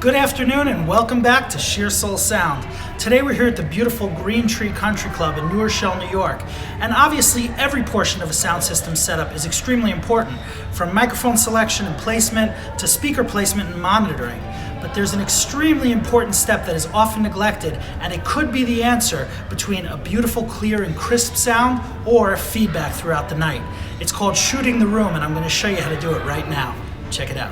Good afternoon and welcome back to Shir Soul Sound. Today we're here at the beautiful Green Tree Country Club in New Rochelle, New York. And obviously every portion of a sound system setup is extremely important, from microphone selection and placement to speaker placement and monitoring. But there's an extremely important step that is often neglected, and it could be the answer between a beautiful, clear, and crisp sound or feedback throughout the night. It's called shooting the room, and I'm going to show you how to do it right now. Check it out.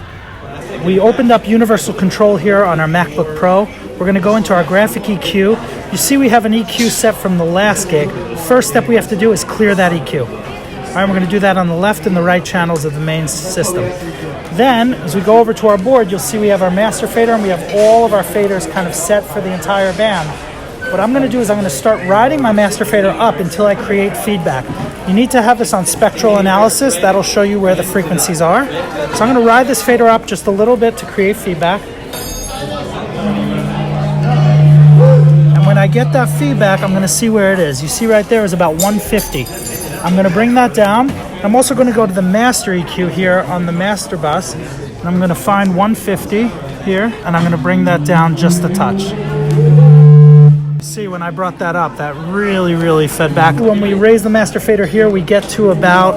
We opened up universal control here on our MacBook Pro. We're going to go into our graphic EQ. You see we have an EQ set from the last gig. First step we have to do is clear that EQ. All right, we're going to do that on the left and the right channels of the main system. Then, as we go over to our board, you'll see we have our master fader and we have all of our faders kind of set for the entire band. What I'm going to do is I'm going to start riding my master fader up until I create feedback. You need to have this on spectral analysis. That'll show you where the frequencies are. So I'm going to ride this fader up just a little bit to create feedback. And when I get that feedback, I'm going to see where it is. You see right there is about 150. I'm going to bring that down. I'm also going to go to the master EQ here on the master bus. And I'm going to find 150 here, and I'm going to bring that down just a touch. See, when I brought that up, that really fed back. When we raise the master fader here, we get to about,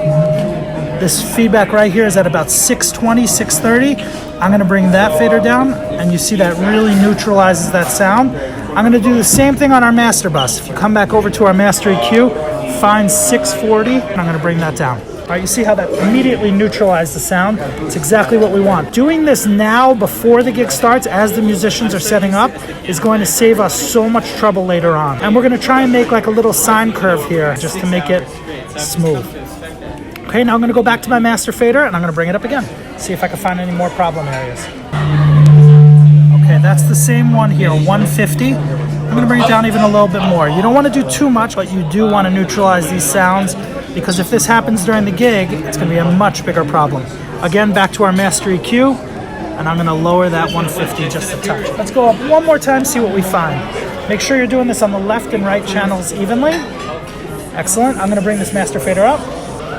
this feedback right here is at about 620, 630. I'm going to bring that fader down, and you see that really neutralizes that sound. I'm going to do the same thing on our master bus. If you come back over to our master EQ, find 640, and I'm going to bring that down. All right, you see how that immediately neutralized the sound? It's exactly what we want. Doing this now before the gig starts, as the musicians are setting up, is going to save us so much trouble later on. And we're going to try and make like a little sine curve here just to make it smooth. Okay, now I'm going to go back to my master fader and I'm going to bring it up again. See if I can find any more problem areas. Okay, that's the same one here, 150. I'm going to bring it down even a little bit more. You don't want to do too much, but you do want to neutralize these sounds, because if this happens during the gig, it's going to be a much bigger problem. Again, back to our master EQ, and I'm going to lower that 150 just a touch. Let's go up one more time, see what we find. Make sure you're doing this on the left and right channels evenly. Excellent. I'm going to bring this master fader up.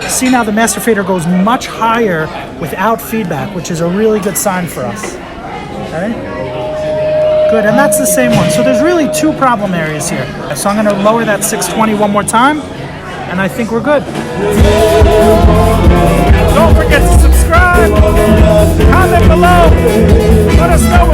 See, now the master fader goes much higher without feedback, which is a really good sign for us. Okay? Good, and that's the same one. So there's really two problem areas here. So I'm going to lower that 620 one more time, and I think we're good. Don't forget to subscribe, comment below, let us know